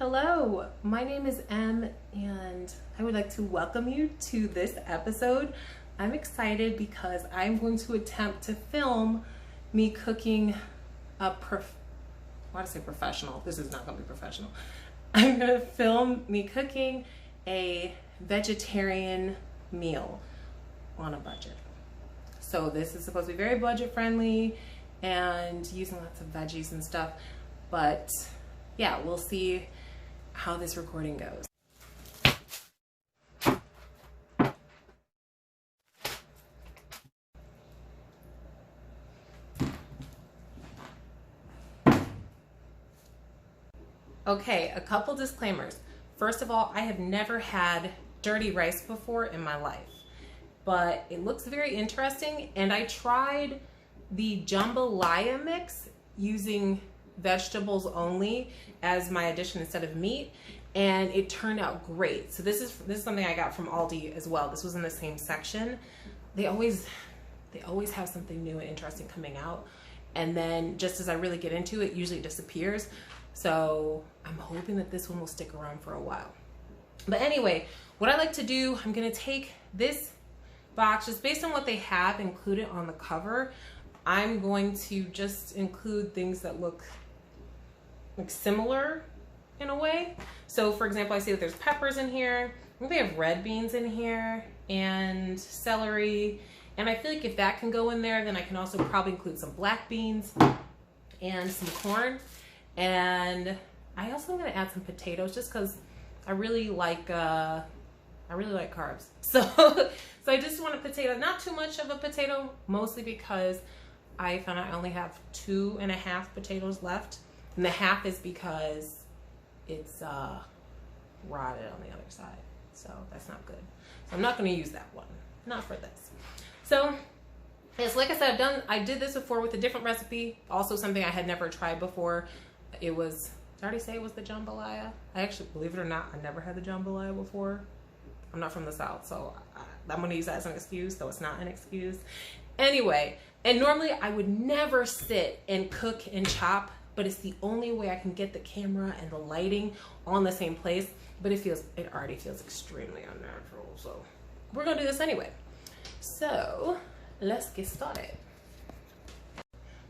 Hello, my name is Em and I would like to welcome you to this episode. I'm excited because I'm going to attempt to film me cooking a why do I say professional? This is not going to be professional. I'm going to film me cooking a vegetarian meal on a budget. So this is supposed to be very budget friendly and using lots of veggies and stuff, but yeah, we'll see how this recording goes. Okay, a couple disclaimers. First of all, I have never had dirty rice before in my life, but it looks very interesting, and I tried the Jambalaya mix using vegetables only as my addition instead of meat, and it turned out great. So this is something I got from Aldi as well. This was in the same section. They always have something new and interesting coming out, and then just as I really get into it, usually it disappears. So I'm hoping that this one will stick around for a while. But anyway, what I like to do, I'm gonna take this box just based on what they have included on the cover. I'm going to just include things that look like similar in a way. So for example, I see that there's peppers in here. I think they have red beans in here and celery. And I feel like if that can go in there, then I can also probably include some black beans and some corn. And I also am gonna add some potatoes just because I really like carbs. So I just want a potato, not too much of a potato, mostly because I found I only have 2.5 potatoes left. And the half is because it's rotted on the other side. So that's not good. So I'm not gonna use that one, not for this. So yes, like I said, I did this before with a different recipe. Also something I had never tried before. It was, did I already say it was the jambalaya? I actually, believe it or not, I never had the jambalaya before. I'm not from the South, so I'm gonna use that as an excuse, though it's not an excuse. Anyway, and normally I would never sit and cook and chop, but it's the only way I can get the camera and the lighting on the same place, but it already feels extremely unnatural, so we're gonna do this anyway. So let's get started.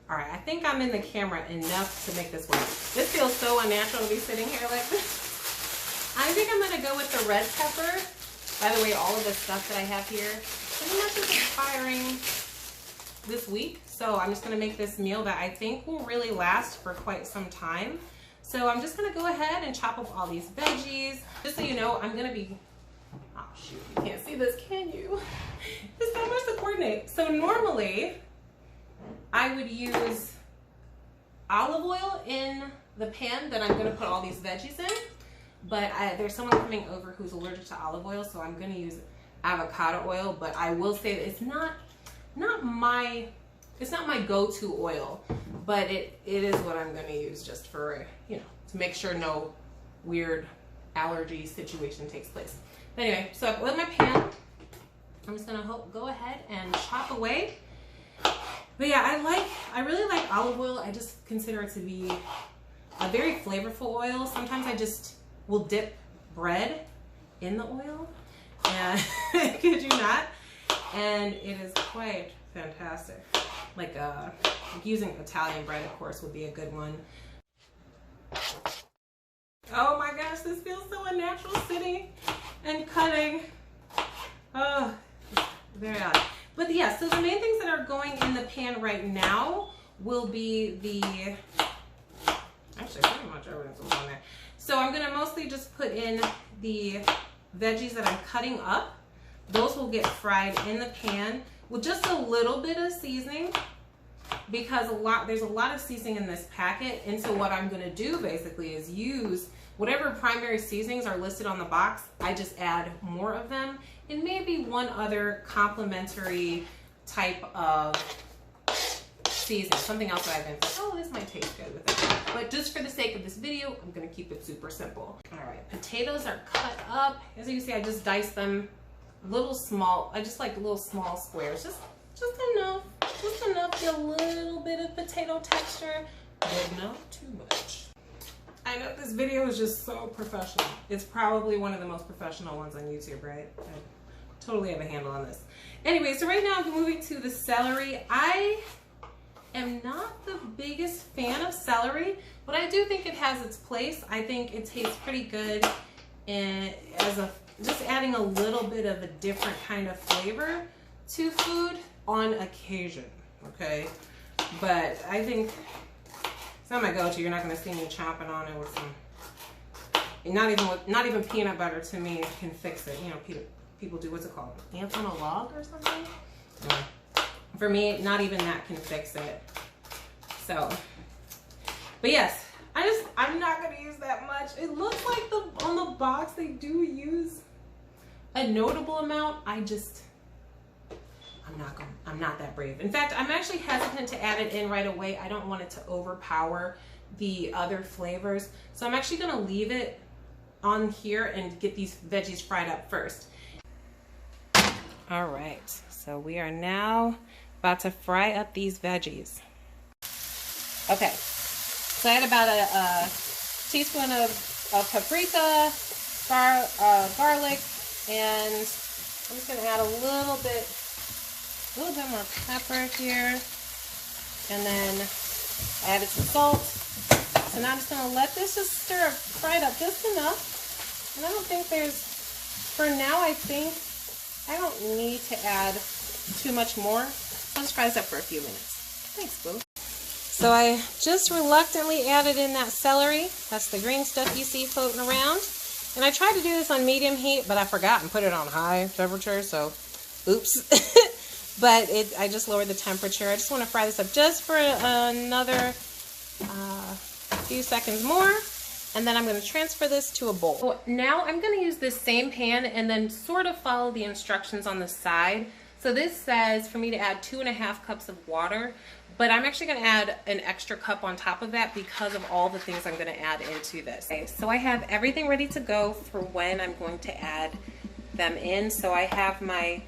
All right, I think I'm in the camera enough to make this work. This feels so unnatural to be sitting here like this. I think I'm gonna go with the red pepper. By the way, all of the stuff that I have here pretty much is expiring this week. So I'm just gonna make this meal that I think will really last for quite some time. So I'm just gonna go ahead and chop up all these veggies. Just so you know, I'm gonna be, oh shoot, you can't see this, can you? There's so much to coordinate. So normally, I would use olive oil in the pan that I'm gonna put all these veggies in, but there's someone coming over who's allergic to olive oil, so I'm gonna use avocado oil. But I will say that it's not my go-to oil, but it is what I'm gonna use just for, you know, to make sure no weird allergy situation takes place. But anyway, so I've oiled my pan. I'm just gonna go ahead and chop away. But yeah, I really like olive oil. I just consider it to be a very flavorful oil. Sometimes I just will dip bread in the oil, and kid you not, and it is quite fantastic. Like using Italian bread, of course, would be a good one. Oh my gosh, this feels so unnatural sitting and cutting. Oh, very odd. But yeah, so the main things that are going in the pan right now will be actually pretty much everything's on there. So I'm gonna mostly just put in the veggies that I'm cutting up. Those will get fried in the pan with just a little bit of seasoning, because there's a lot of seasoning in this packet. And so what I'm gonna do basically is use whatever primary seasonings are listed on the box. I just add more of them and maybe one other complementary type of seasoning, something else that I've been like, oh, this might taste good with it. But just for the sake of this video, I'm gonna keep it super simple. All right, potatoes are cut up. As you can see, I just diced them little small. I just like little small squares, just enough to get a little bit of potato texture, but not too much. I know this video is just so professional. It's probably one of the most professional ones on YouTube, right? I totally have a handle on this. Anyway, so right now I'm moving to the celery. I am not the biggest fan of celery, but I do think it has its place. I think it tastes pretty good, and just adding a little bit of a different kind of flavor to food on occasion, okay? But I think it's not my go-to. You're not going to see me chomping on it with some, not even peanut butter to me can fix it. You know, people do, what's it called? Ants on a log or something? Yeah. For me, not even that can fix it. So, but yes, I'm not going to use that much. It looks like on the box they do use a notable amount. I'm not that brave. In fact, I'm actually hesitant to add it in right away. I don't want it to overpower the other flavors. So I'm actually gonna leave it on here and get these veggies fried up first. All right, so we are now about to fry up these veggies. Okay, so I had about a teaspoon of paprika, garlic, and I'm just gonna add a little bit more pepper here, and then I added some salt. So now I'm just gonna let this just fry it up just enough. And I don't think for now, I don't need to add too much more. I'll just fry this up for a few minutes. Thanks, boo. So I just reluctantly added in that celery. That's the green stuff you see floating around. And I tried to do this on medium heat, but I forgot and put it on high temperature, so oops. But I just lowered the temperature. I just want to fry this up just for another few seconds more, and then I'm going to transfer this to a bowl. So now I'm going to use this same pan and then sort of follow the instructions on the side. So this says for me to add 2.5 cups of water, but I'm actually going to add an extra cup on top of that because of all the things I'm going to add into this. Okay, so I have everything ready to go for when I'm going to add them in. So I have my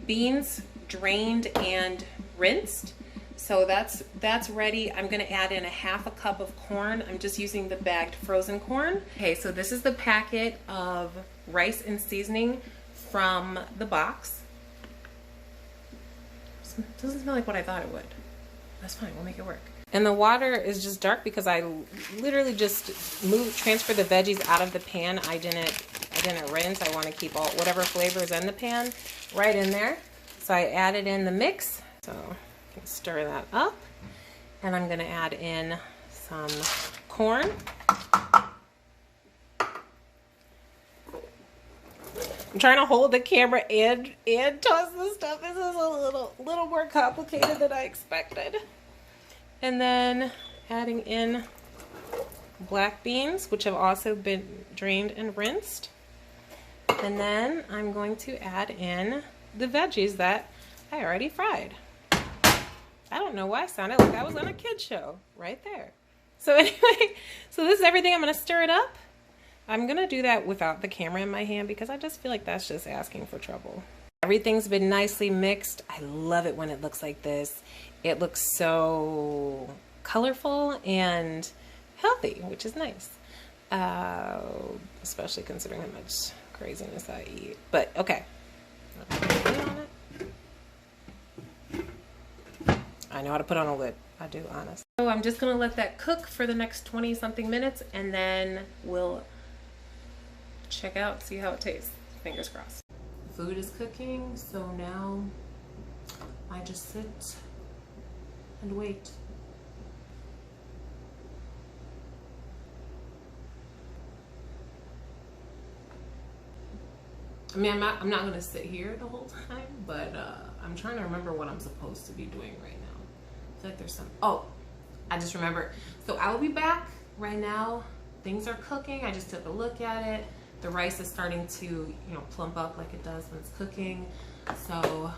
beans drained and rinsed, so that's ready. I'm going to add in 1/2 cup of corn. I'm just using the bagged frozen corn. Okay, so this is the packet of rice and seasoning from the box. It doesn't smell like what I thought it would. That's fine, we'll make it work. And the water is just dark because I literally just transferred the veggies out of the pan. I didn't rinse. I want to keep whatever flavor is in the pan right in there. So I added in the mix. So I can stir that up. And I'm going to add in some corn. I'm trying to hold the camera and toss this stuff. This is a little more complicated than I expected. And then adding in black beans, which have also been drained and rinsed. And then I'm going to add in the veggies that I already fried. I don't know why I sounded like I was on a kid's show right there. So anyway, so this is everything. I'm going to stir it up. I'm going to do that without the camera in my hand because I just feel like that's just asking for trouble. Everything's been nicely mixed. I love it when it looks like this. It looks so colorful and healthy, which is nice. Especially considering how much craziness I eat. But okay. I know how to put on a lid. I do, honest. So I'm just going to let that cook for the next 20-something minutes, and then we'll check out, see how it tastes. Fingers crossed. Food is cooking, so now I just sit and wait. I mean, I'm not gonna sit here the whole time, but I'm trying to remember what I'm supposed to be doing right now. I feel like there's some, oh, I just remember. So I will be back right now. Things are cooking. I just took a look at it. The rice is starting to, plump up like it does when it's cooking. So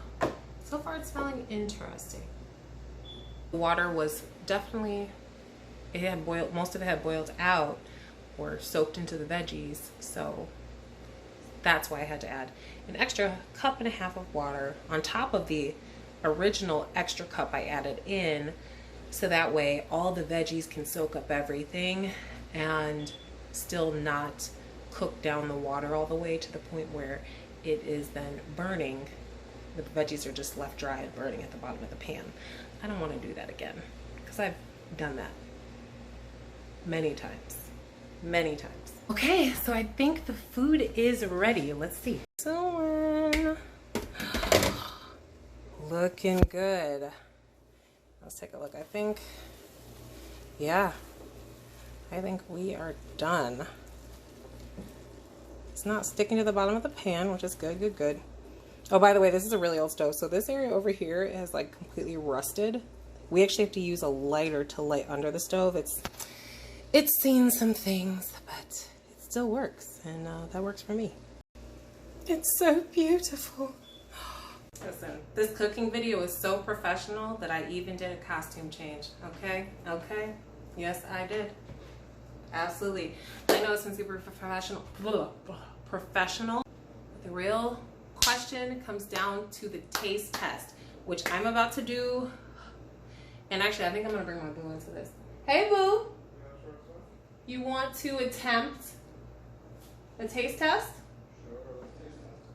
far it's smelling interesting. The water was definitely, it had boiled, most of it had boiled out or soaked into the veggies. So that's why I had to add an extra 1.5 cups of water on top of the original extra cup I added in. So that way all the veggies can soak up everything and still not cook down the water all the way to the point where it is then burning. The veggies are just left dry and burning at the bottom of the pan. I don't want to do that again because I've done that many times. Many times. Okay, so I think the food is ready. Let's see. So, looking good. Let's take a look. I think we are done. It's not sticking to the bottom of the pan, which is good, good, good. Oh, by the way, this is a really old stove. So this area over here is like completely rusted. We actually have to use a lighter to light under the stove. It's seen some things, but it still works, and that works for me. It's so beautiful. Listen, this cooking video is so professional that I even did a costume change. Okay? Okay? Yes, I did. Absolutely. I know it's been super professional. Professional. But the real question comes down to the taste test, which I'm about to do. And actually, I think I'm going to bring my boo into this. Hey, boo. You want to attempt the taste test? Sure.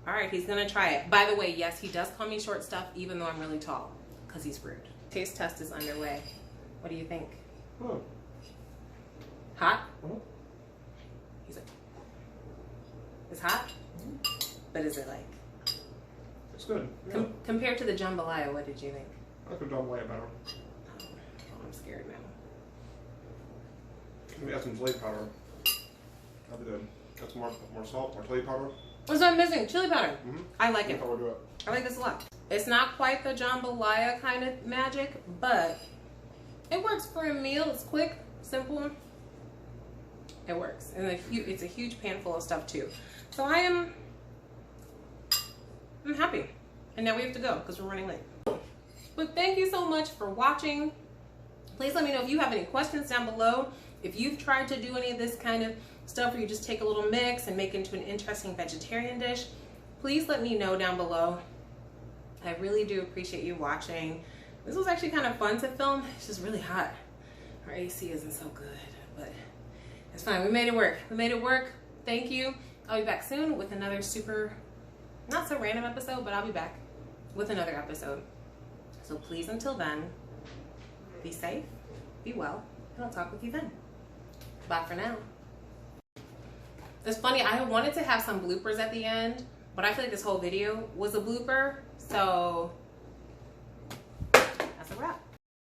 All right, he's going to try it. By the way, yes, he does call me short stuff, even though I'm really tall, because he's rude. Taste test is underway. What do you think? Hot? He's like, it's hot? But is it like? It's good. Yeah. Compared to the jambalaya, what did you think? I could jambalaya better. Oh, I'm scared now. Maybe add some chili powder. That'd be good. Got some more salt, more chili powder. What's that missing? Chili powder. Mm-hmm. I like it. That's how we do it. I like this a lot. It's not quite the jambalaya kind of magic, but it works for a meal. It's quick, simple. It works, and it's a huge pan full of stuff too. So I'm happy. And now we have to go because we're running late. But thank you so much for watching. Please let me know if you have any questions down below. If you've tried to do any of this kind of stuff where you just take a little mix and make it into an interesting vegetarian dish, please let me know down below. I really do appreciate you watching. This was actually kind of fun to film. It's just really hot. Our AC isn't so good, but it's fine. We made it work. We made it work. Thank you. I'll be back soon with another super, not so random episode, but I'll be back with another episode. So please, until then, be safe, be well, and I'll talk with you then. Bye for now. It's funny, I wanted to have some bloopers at the end, but I feel like this whole video was a blooper, so